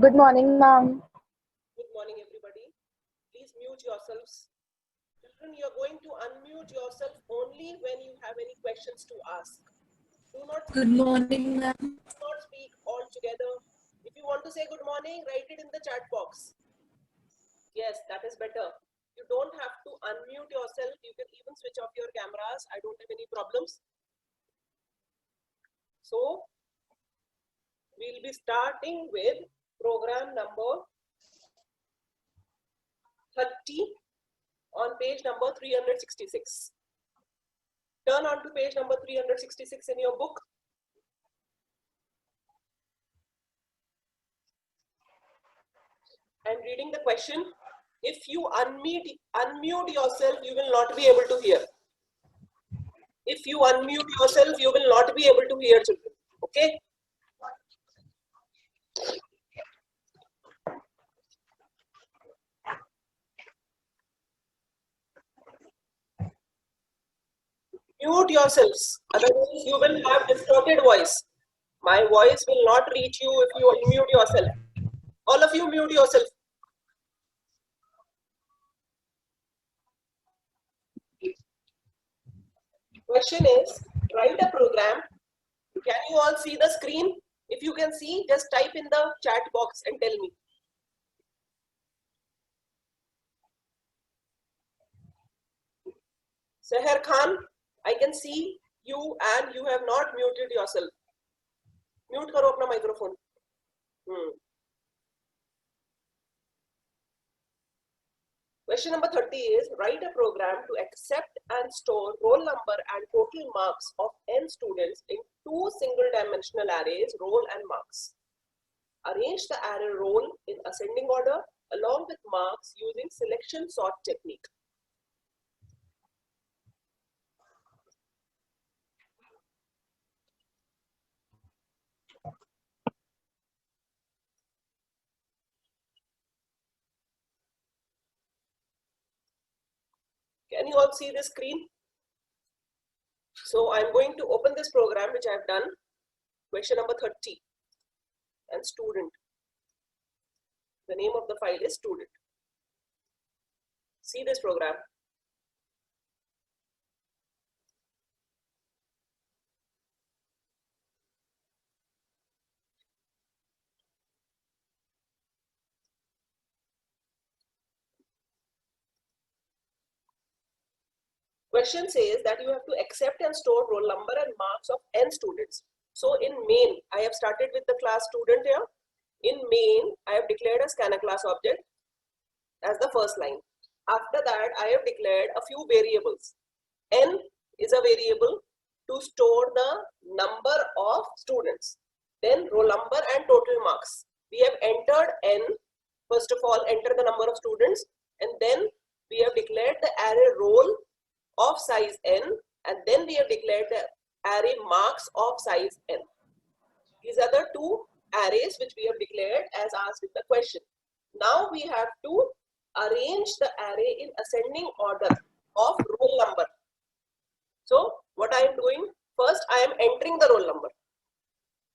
Good morning, ma'am. Good morning, everybody. Please mute yourselves. Children, you're going to unmute yourself only when you have any questions to ask. Do not Good morning, ma'am. do not speak all together. If you want to say good morning, write it in the chat box. Yes, that is better. You don't have to unmute yourself. You can even switch off your cameras. I don't have any problems. So, we'll be starting with program number 30 on page number 366. Turn on to page number 366 in your book. I'm reading the question. If you unmute yourself, you will not be able to hear. If you unmute yourself, you will not be able to hear, children. Okay? Mute yourselves. Otherwise, you will have distorted voice. My voice will not reach you if you unmute yourself. All of you mute yourself. Question is, write a program. Can you all see the screen? If you can see, just type in the chat box and tell me. Seher Khan, I can see you and you have not muted yourself. Mute karo apna microphone. Question number 30 is, write a program to accept and store roll number and total marks of n students in two single-dimensional arrays, roll and marks. Arrange the array roll in ascending order along with marks using selection sort technique. Can you all see the screen? So I'm going to open this program which I've done. Question number 30 and student. The name of the file is student. See this program. Question says that you have to accept and store roll number and marks of n students. So in main, I have started with the class student here. In main, I have declared a scanner class object as the first line. After that, I have declared a few variables. N is a variable to store the number of students. Then roll number and total marks. We have entered n. First of all, enter the number of students, and then we have declared the array roll of size n, and then we have declared the array marks of size n. These are the two arrays which we have declared as asked in the question. Now we have to arrange the array in ascending order of roll number. So what I am doing, first I am entering the roll number.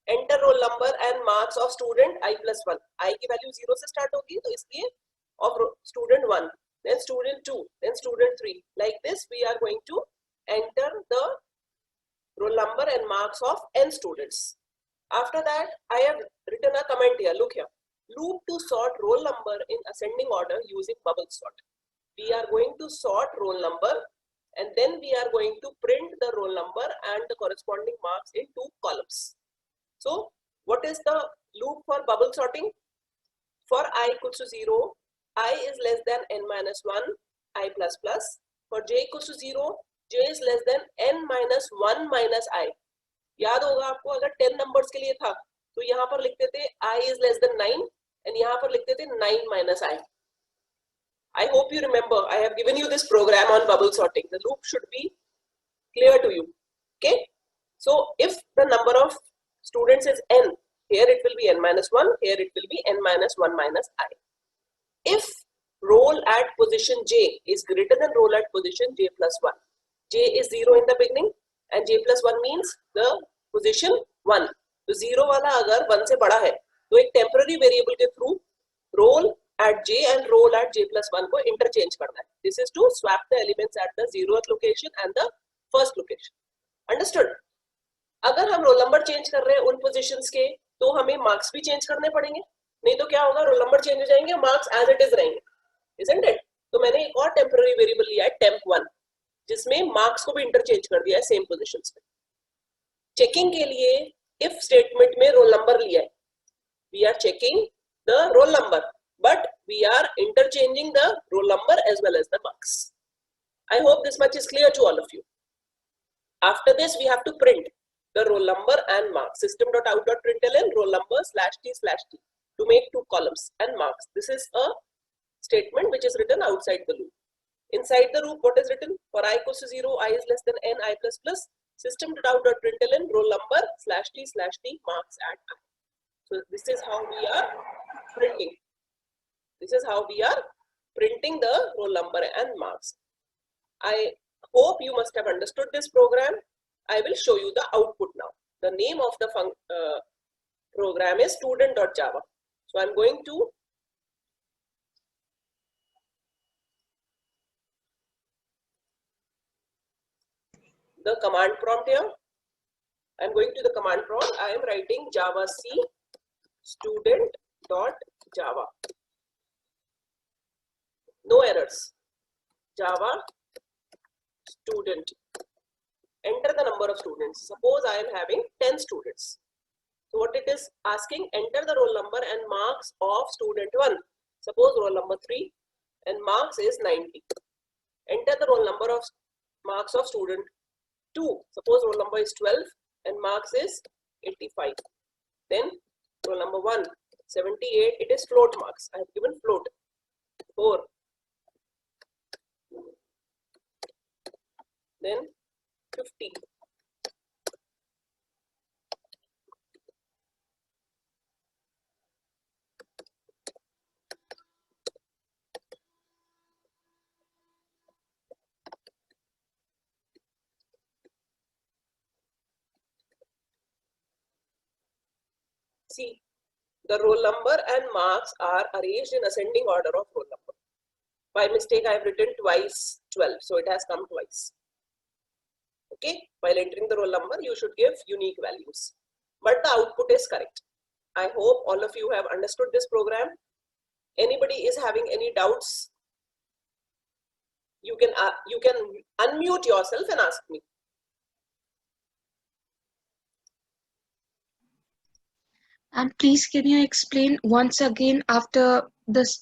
Enter roll number and marks of student I plus 1. I की value 0 से start होगी, तो इसलिए of student 1. Then student 2, then student 3. Like this, we are going to enter the roll number and marks of n students. After that, I have written a comment here. Look here. Loop to sort roll number in ascending order using bubble sort. We are going to sort roll number, and then we are going to print the roll number and the corresponding marks in two columns. So, what is the loop for bubble sorting? For I equals to 0, I is less than n minus 1, I plus plus. For j equals to 0, j is less than n minus 1 minus I. याद होगा आपको, अगर 10 numbers के लिए था तो यहाँ पर लिखते थे I is less than 9 and यहाँ पर लिखते थे 9 minus I. I hope you remember, I have given you this program on bubble sorting. The loop should be clear to you. Okay. So if the number of students is n, here it will be n minus 1, here it will be n minus 1 minus I. If roll at position j is greater than roll at position j plus 1, j is 0 in the beginning and j plus 1 means the position 1. तो 0 वाला अगर 1 से बड़ा है तो एक temporary variable के through roll at j and roll at j+1 को इंटरचेंज करना है. This is to swap the elements at the 0th location and the first location. Understood? अगर हम रोल नंबर चेंज कर रहे हैं उन पोजीशंस के, तो हमें मार्क्स भी चेंज करने पड़ेंगे. नहीं तो क्या होगा, रोल नंबर चेंज हो जाएंगे, मार्क्स एज इट इज रहेंगे. Isn't it? तो मैंने एक और टेम्पररी वेरिएबल लिया है temp1, जिसमें मार्क्स को भी इंटरचेंज कर दिया है सेम पोजीशंस पे. चेकिंग के लिए इफ स्टेटमेंट में रोल नंबर लिया है, we are checking the roll number, but we are interchanging the roll number as well as the marks. I hope this much is clear to all of you. After this, we have to print the roll number and marks. System.out.println roll number /t/t to make two columns and marks. This is a statement which is written outside the loop. Inside the loop, what is written? For I equals to 0, I is less than n, I plus plus. System.out.println roll number /t/t marks at I. So this is how we are printing. This is how we are printing the roll number and marks. I hope you must have understood this program. I will show you the output now. The name of the program is student.java. So I'm going to the command prompt here. I'm going to the command prompt. I am writing java c student.java. No errors. Java student. Enter the number of students. Suppose I am having 10 students. So what it is asking, enter the roll number and marks of student 1. Suppose roll number 3 and marks is 90. Enter the roll number of marks of student 2. Suppose roll number is 12 and marks is 85. Then roll number 1, 78. It is float marks. I have given float. 4. Then 50. See, the roll number and marks are arranged in ascending order of roll number. By mistake, I have written twice 12, so it has come twice. Okay, while entering the roll number, you should give unique values, but the output is correct. I hope all of you have understood this program. Anybody is having any doubts? You can unmute yourself and ask me. And please, can you explain once again after this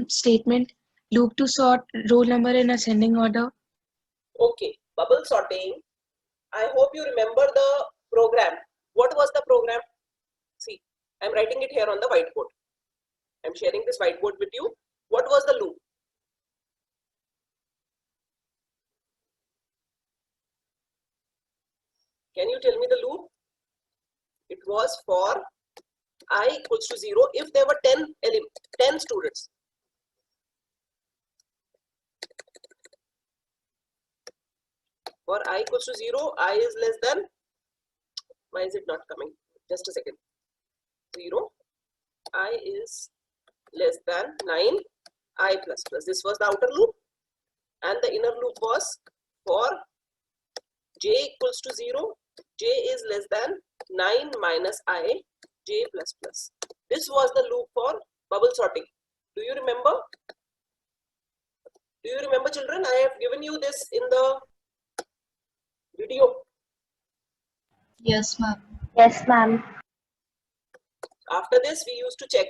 statement, loop to sort roll number in ascending order? Okay, bubble sorting. I hope you remember the program. What was the program? See, I'm writing it here on the whiteboard. I'm sharing this whiteboard with you. What was the loop? Can you tell me the loop? It was for I equals to 0 if there were 10 students. For I equals to 0, I is less than, why is it not coming? Just a second. 0, I is less than 9, I plus plus. This was the outer loop. And the inner loop was for j equals to 0, j is less than 9 minus I, j plus plus. This was the loop for bubble sorting. Do you remember? Do you remember, children? I have given you this in the video. Yes, ma'am. Yes, ma'am. After this, we used to check.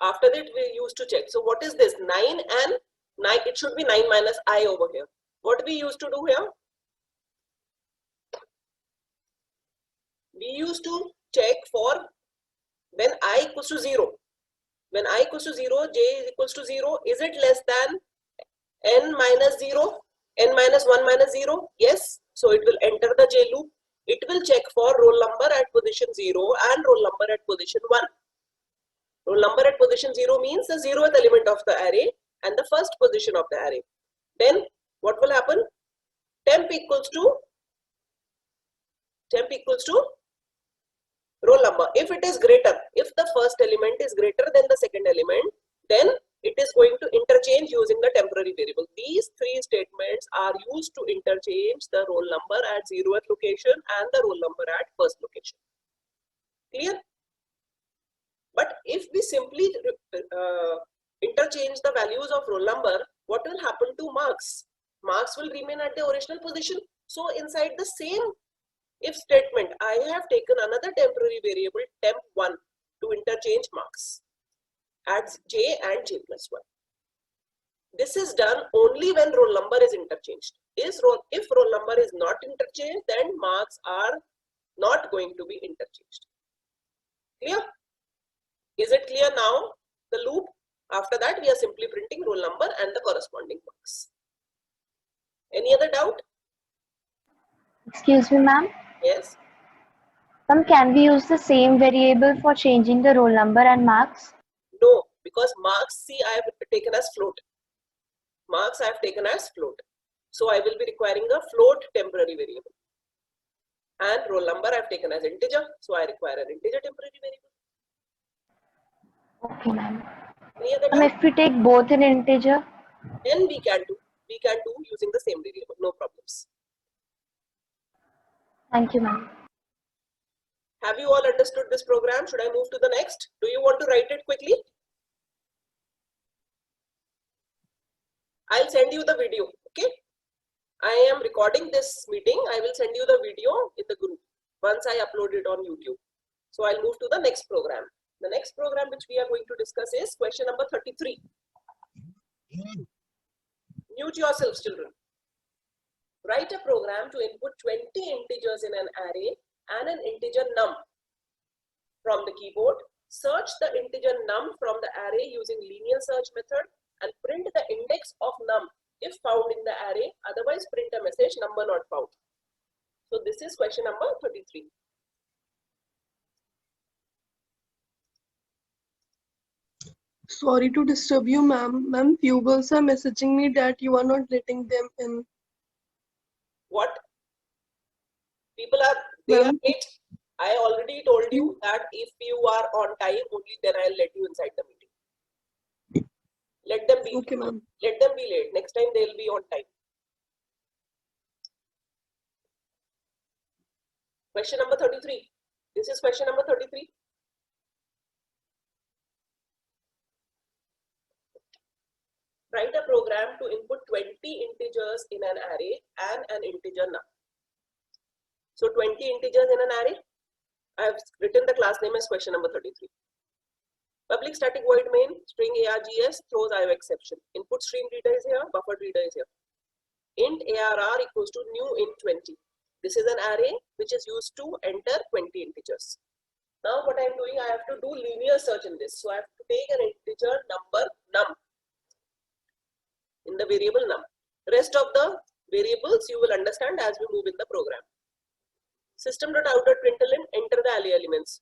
After that, we used to check. So what is this? 9 and 9. It should be 9 minus I over here. What we used to do here? We used to check for when I equals to 0. When I equals to 0, j is equals to 0. Is it less than n minus 0? N minus 1 minus 0? Yes. So it will enter the j loop. It will check for roll number at position 0 and roll number at position 1. Roll number at position 0 means the 0th element of the array, and the first position of the array. Then what will happen? Temp equals to roll number. If it is greater, if the first element is greater than the second element, then it is going to interchange using the temporary variable. These three statements are used to interchange the roll number at 0th location and the roll number at first location. Clear? But if we simply interchange the values of roll number, what will happen to marks? Marks will remain at the original position. So inside the same if statement, I have taken another temporary variable temp1 to interchange marks at j and j plus 1. This is done only when roll number is interchanged. If roll number is not interchanged, then marks are not going to be interchanged. Clear? Is it clear now, the loop? After that, we are simply printing roll number and the corresponding marks. Any other doubt? Excuse me, ma'am. Yes. Ma'am, can we use the same variable for changing the roll number and marks? No, because marks, see, I have taken as float. Marks I have taken as float. So I will be requiring a float temporary variable. And roll number I have taken as integer. So I require an integer temporary variable. Okay, ma'am. Any other Ma'am, doubt? if we take both in integer? Then we can do using the same variable, no problems. Thank you, ma'am. Have you all understood this program? Should I move to the next? Do you want to write it quickly? I'll send you the video, okay? I am recording this meeting. I will send you the video in the group once I upload it on YouTube. So I'll move to the next program. The next program which we are going to discuss is question number 33. Mute yourselves, children. Write a program to input 20 integers in an array and an integer num from the keyboard. Search the integer num from the array using linear search method and print the index of num if found in the array. Otherwise, print a message number not found. So this is question number 33. Sorry to disturb you, ma'am. Ma'am, pupils are messaging me that you are not letting them in. What? People are, they are late. I already told you that if you are on time, only then I'll let you inside the meeting. Let them be. Okay, ma'am. Let them be late. Next time they'll be on time. Question number 33. This is question number 33. Write a program to input 20 integers in an array and an integer num. So 20 integers in an array. I have written the class name as question number 33. Public static void main string args throws IO exception. Input stream reader is here, buffered reader is here. Int arr equals to new int 20. This is an array which is used to enter 20 integers. Now what I am doing, I have to do linear search in this. So I have to take an integer number num in the variable num. Rest of the variables you will understand as we move in the program. System.out.println, enter the array elements.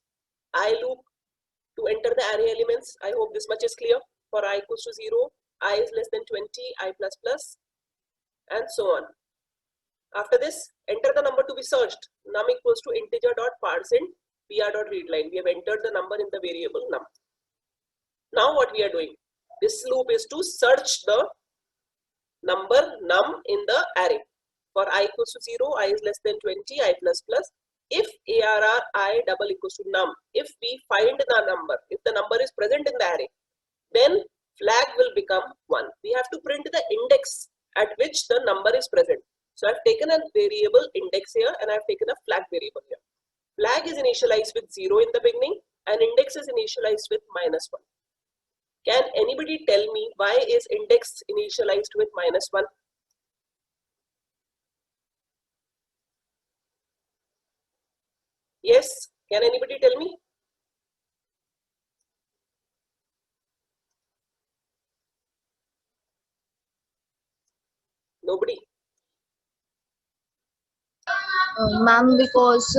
I loop to enter the array elements. I hope this much is clear. For I equals to 0, I is less than 20, I plus plus, and so on. After this, enter the number to be searched. Num equals to integer.parseInt pr.readline. We have entered the number in the variable num. Now what we are doing? This loop is to search the number num in the array. For I equals to 0, I is less than 20, I plus plus. If arr I double equals to num, if we find the number, if the number is present in the array, then flag will become 1. We have to print the index at which the number is present. So I've taken a variable index here and I've taken a flag variable here. Flag is initialized with 0 in the beginning and index is initialized with -1. Can anybody tell me why is index initialized with -1? Yes, can anybody tell me? Nobody. Ma'am, because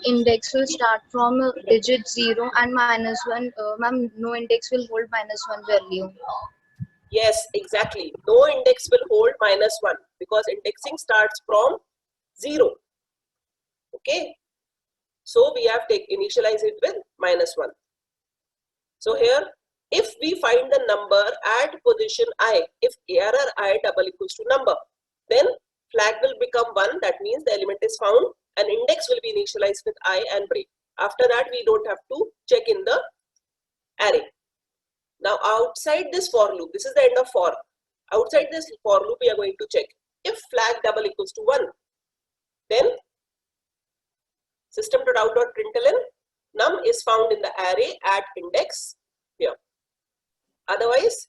index will start from digit 0 and -1. Ma'am, no index will hold -1 value. Yes, exactly. No index will hold -1 because indexing starts from 0. Okay. So we have to initialize it with -1. So here, if we find the number at position I, if error I double equals to number, then flag will become 1. That means the element is found and index will be initialized with I and break. After that, we don't have to check in the array. Now outside this for loop, this is the end of for. Outside this for loop, we are going to check if flag double equals to 1, then system.out.println num is found in the array at index here. Otherwise,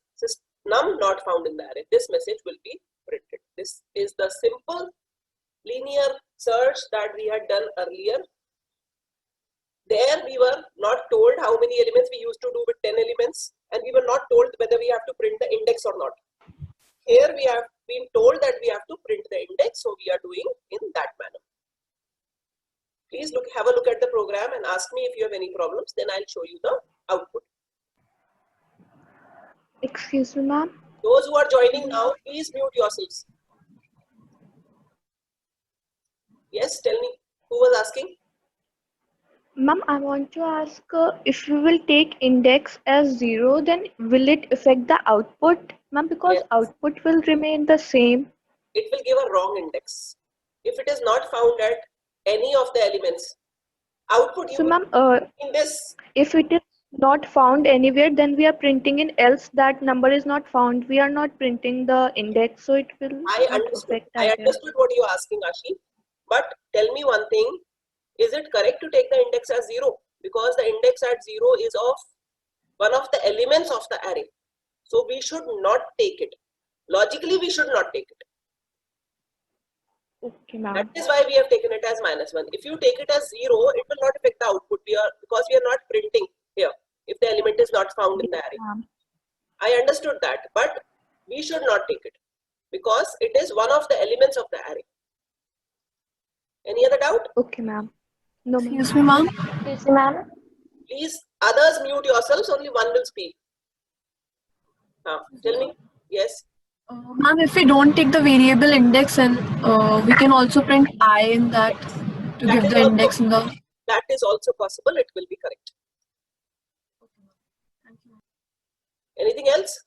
num not found in the array. This message will be printed. This is the simple linear search that we had done earlier. There we were not told how many elements we used to do with 10 elements, and we were not told whether we have to print the index or not. Here we have been told that we have to print the index, so we are doing in that manner. Please have a look at the program and ask me if you have any problems, then I'll show you the output. Excuse me, ma'am. Those who are joining now, please mute yourselves. Yes, tell me, who was asking? Ma'am, I want to ask if we will take index as 0, then will it affect the output? Ma'am, because Yes. output will remain the same. It will give a wrong index. If it is not found at any of the elements, output you So, will ma'am, in this. if it is not found anywhere, then we are printing in else that number is not found. We are not printing the index, so it will I not understood. affect, I I guess. understood what you are asking, Ashi. But tell me one thing, is it correct to take the index as 0? Because the index at 0 is of one of the elements of the array. So we should not take it. Logically, we should not take it. Okay, ma'am. That is why we have taken it as -1. If you take it as 0, it will not affect the output because we are not printing here if the element is not found in the array. I understood that, but we should not take it because it is one of the elements of the array. Any other doubt? Okay, ma'am. No, ma'am. Excuse me, ma'am. Excuse me, ma'am. Please, others mute yourselves, only one will speak. Tell me. Yes. Ma'am, if we don't take the variable index, and we can also print I in that to That give is the also, index in the. that is also possible. It will be correct. Anything else?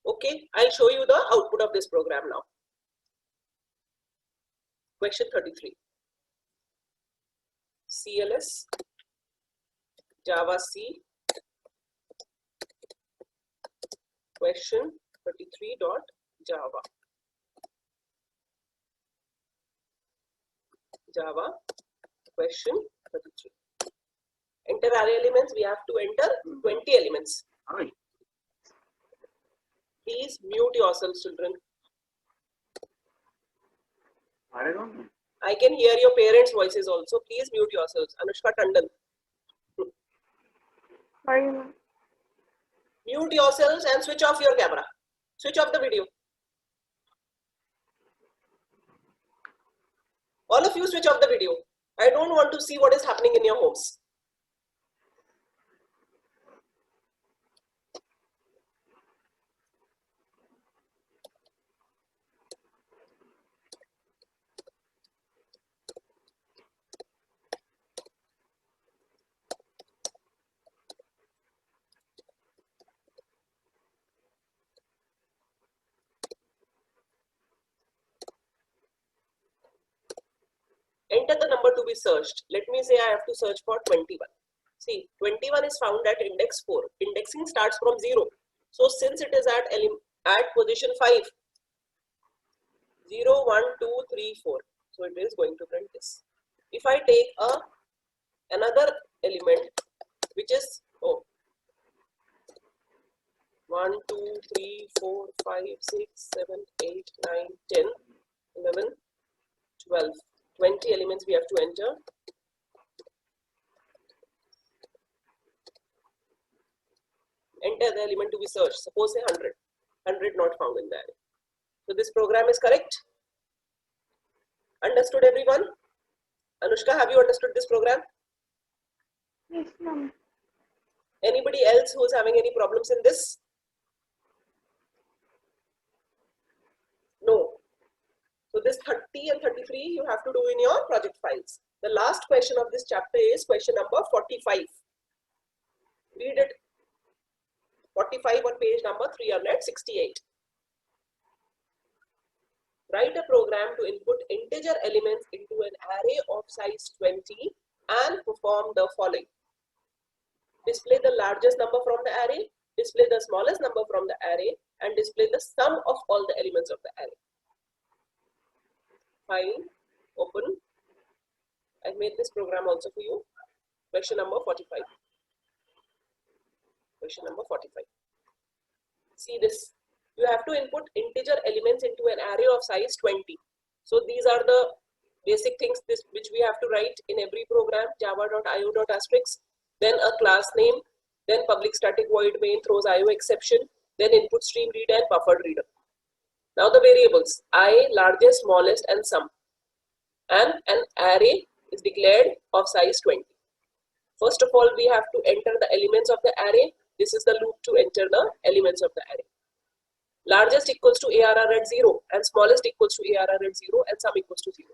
Okay, I'll show you the output of this program now. Question 33. CLS, Java C, question 33.java. Java, question 33. Enter array elements. We have to enter 20 elements. Please mute yourselves, children. I can hear your parents' voices also. Please mute yourselves. Anushka Tandon. Sorry, ma'am. Mute yourselves and switch off your camera. Switch off the video. All of you switch off the video. I don't want to see what is happening in your homes. Enter the number to be searched. Let me say I have to search for 21. See, 21 is found at index 4. Indexing starts from 0. So since it is at position 5, 0, 1, 2, 3, 4. So it is going to print this. If I take another element, which is 1, 2, 3, 4, 5, 6, 7, 8, 9, 10, 11, 12. 20 elements we have to enter. Enter the element to be searched. Suppose say 100. 100 not found in the array. So this program is correct. Understood, everyone? Anushka, have you understood this program? Yes, ma'am. Anybody else who's having any problems in this? No. So this 30 and 33 you have to do in your project files. The last question of this chapter is question number 45. Read it. 45 on page number 368. Write a program to input integer elements into an array of size 20 and perform the following. Display the largest number from the array, display the smallest number from the array, and display the sum of all the elements of the array. Fine, open. I've made this program also for you. Question number 45. Question number 45. See this. You have to input integer elements into an array of size 20. So these are the basic things which we have to write in every program. Java.io.asterisk, then a class name, then public static void main throws IO exception, then input stream reader and buffered reader. Now the variables I, largest, smallest, and sum. And an array is declared of size 20. First of all, we have to enter the elements of the array. This is the loop to enter the elements of the array. Largest equals to ARR at 0 and smallest equals to ARR at 0 and sum equals to 0.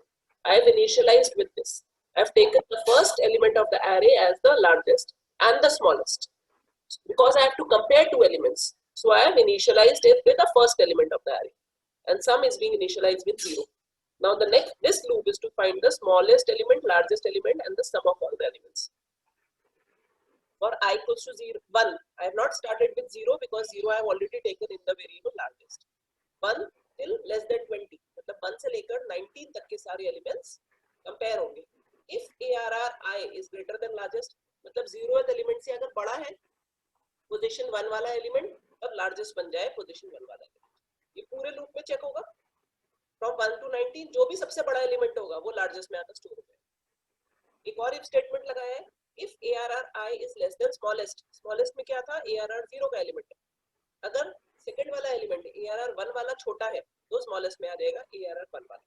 I have initialized with this. I have taken the first element of the array as the largest and the smallest because I have to compare two elements. So I have initialized it with the first element of the array and sum is being initialized with 0. Now this loop is to find the smallest element, largest element and the sum of all the elements. For I equals to 0, 1, I have not started with 0 because 0 I have already taken in the variable largest. 1 till less than 20. मतलब 1 से लेकर 19 तक के सारे elements compare होंगे. If ARR I is greater than largest, मतलब 0th element से अगर बड़ा है, position 1 वाला element, तब largest बन जाए position 1 वाला element. ये पूरे loop में check होगा. From 1 to 19 जो भी सबसे बड़ा element होगा वो largest में आकर store हो जाएगा. एक और if statement लगाया है. If ARR I is less than smallest, smallest में क्या था? ARR 0 का element है. अगर second वाला element ARR 1 वाला छोटा है, तो smallest में आ जाएगा ARR 1 वाला.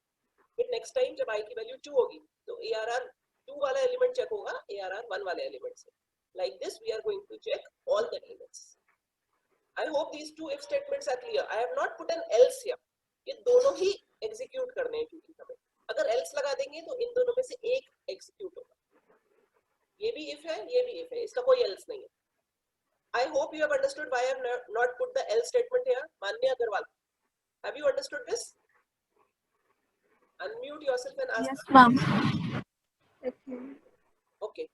फिर next time जब I की value 2 होगी, तो ARR 2 वाला element check होगा ARR 1 वाले element से. Like this, we are going to check all the elements. I hope these two if statements are clear. I have not put an else here. ये दोनों ही execute करने हैं क्योंकि हमें. अगर else लगा देंगे तो इन दोनों में से एक execute होगा. ये भी if है, ये भी if है, इसका कोई else नहीं है. I hope you have understood why I have not put the else statement here. Manya Agarwal, have you understood this? Unmute yourself and ask. Yes, ma'am. Okay.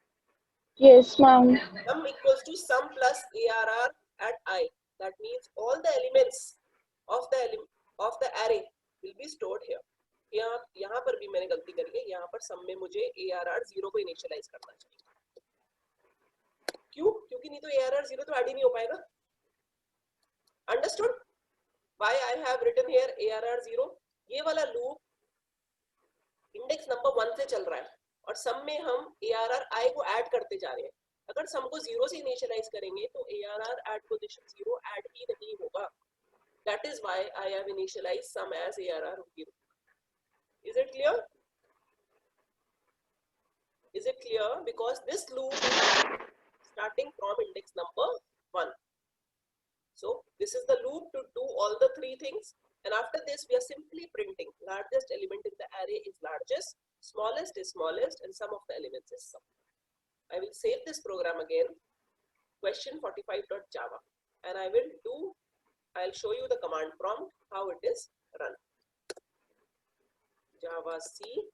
Yes, ma'am. Sum equals to sum plus ARR at I. That means all the elements of the array will be stored here. यहाँ पर भी मैंने गलती करी है. यहाँ पर sum में मुझे ARR 0 को initialize करना चाहिए. क्यों? क्योंकि नहीं तो ARR 0 तो ऐड ही नहीं हो पाएगा. Understood? Why I have written here ARR 0? ये वाला loop index number 1 से चल रहा है और sum में हम ARR I को ऐड करते जा रहे हैं. अगर sum को 0 से initialize करेंगे तो ARR at position 0 ऐड ही नहीं होगा. That is why I have initialized sum as ARR 0. Is it clear? Is it clear? Because this loop is starting from index number 1. So this is the loop to do all the three things, and after this we are simply printing largest element in the array is largest, smallest is smallest, and sum of the elements is sum. I will save this program again, question 45.java, and I'll show you the command prompt how it is run. Java C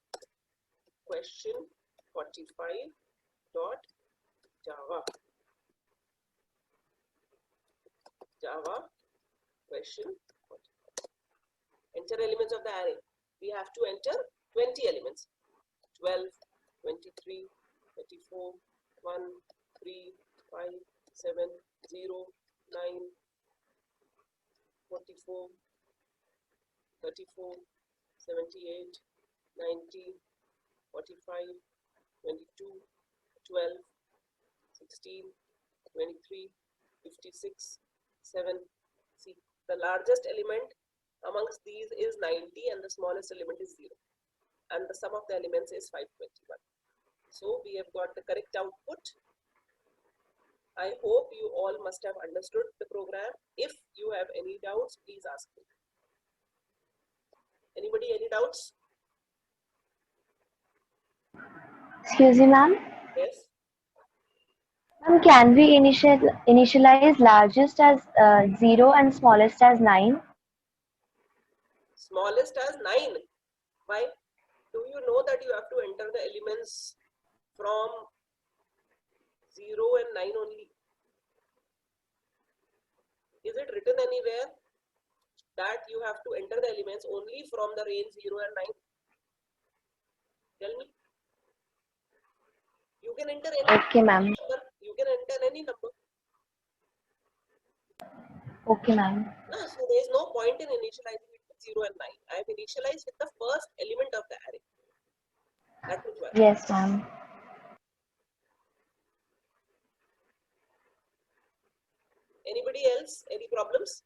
question 45.java. Java question 45. Enter elements of the array. We have to enter 20 elements. 12, 23, 34, 1, 3, 5, 7, 0, 9, 44, 34, 78, 90, 45, 22, 12, 16, 23, 56, 7. See, the largest element amongst these is 90 and the smallest element is 0. and the sum of the elements is 521. So we have got the correct output. I hope you all must have understood the program. If you have any doubts, please ask me. Anybody, any doubts? Excuse me, ma'am. Yes. Ma'am, can we initialize largest as 0 and smallest as 9? Smallest as 9. Why? Do you know that you have to enter the elements from 0 and 9 only? Is it written anywhere that you have to enter the elements only from the range 0 and 9? Tell me. You can enter any Okay, ma'am. number. You can enter any number. Okay, ma'am. No, so there is no point in initializing it with 0 and 9. I have initialized with the first element of the array. That is why. Yes, ma'am. Anybody else? Any problems?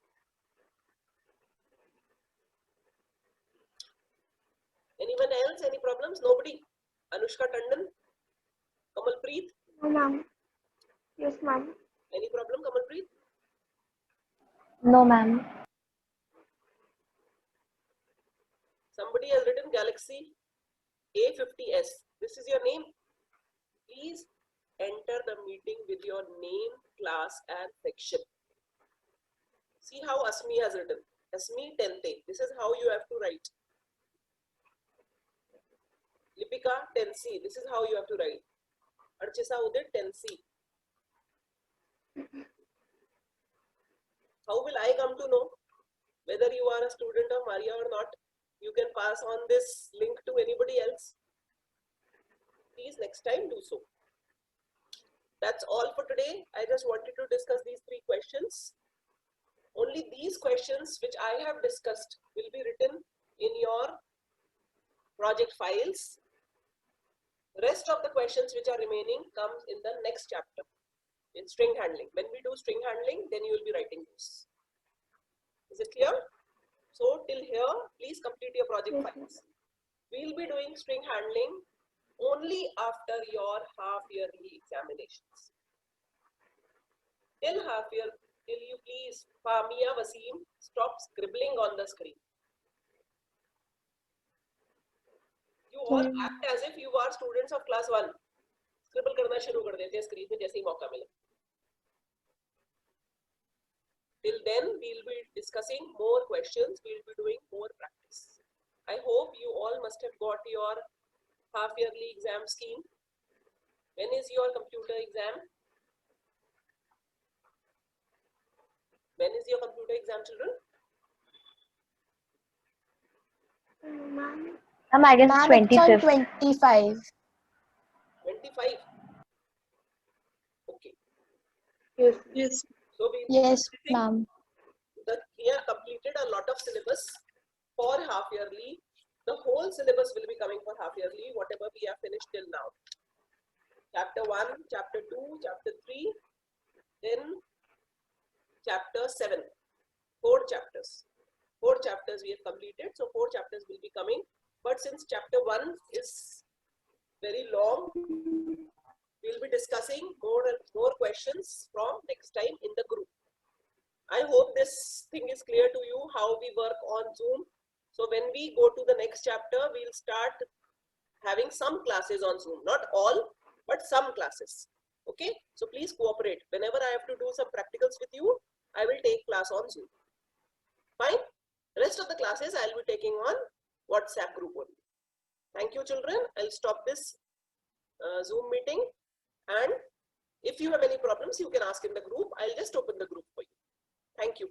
Anyone else? Any problems? Nobody? Anushka Tandon? Kamalpreet? No, ma'am. Yes, ma'am. Any problem, Kamalpreet? No, ma'am. Somebody has written Galaxy A50s. This is your name. Please enter the meeting with your name, class, and section. See how Asmi has written. Asmi 10th. This is how you have to write. Lipika 10C. This is how you have to write. Archisa Udit 10C. How will I come to know whether you are a student of Maria or not? You can pass on this link to anybody else. Please next time do so. That's all for today. I just wanted to discuss these 3 questions. Only these questions which I have discussed will be written in your project files. The rest of the questions which are remaining comes in the next chapter in string handling. When we do string handling, then you will be writing this. Is it clear? So till here, please complete your project files. We will be doing string handling only after your half-yearly examinations. Till half-year, till you please, Famia Wasim, stop scribbling on the screen. You all act as if you are students of class 1. Scribble करना शुरू कर देते हैं screen में जैसे ही मौका मिले. Till then, we will be discussing more questions. We will be doing more practice. I hope you all must have got your half-yearly exam scheme. When is your computer exam? When is your computer exam, children? Ma'am, I guess Ma'am, it's on 25th. 25. 25. Okay. Yes. Yes. So we Yes, ma'am. We have completed a lot of syllabus for half-yearly. The whole syllabus will be coming for half-yearly, whatever we have finished till now. Chapter 1, Chapter 2, Chapter 3, then Chapter 7. 4 chapters. 4 chapters we have completed, so 4 chapters will be coming. But since Chapter 1 is very long, we will be discussing more and more questions from next time in the group. I hope this thing is clear to you, how we work on Zoom. So when we go to the next chapter, we'll start having some classes on Zoom. Not all, but some classes. Okay, so please cooperate. Whenever I have to do some practicals with you, I will take class on Zoom. Fine. The rest of the classes I'll be taking on WhatsApp group only. Thank you, children. I'll stop this Zoom meeting. And if you have any problems, you can ask in the group. I'll just open the group for you. Thank you.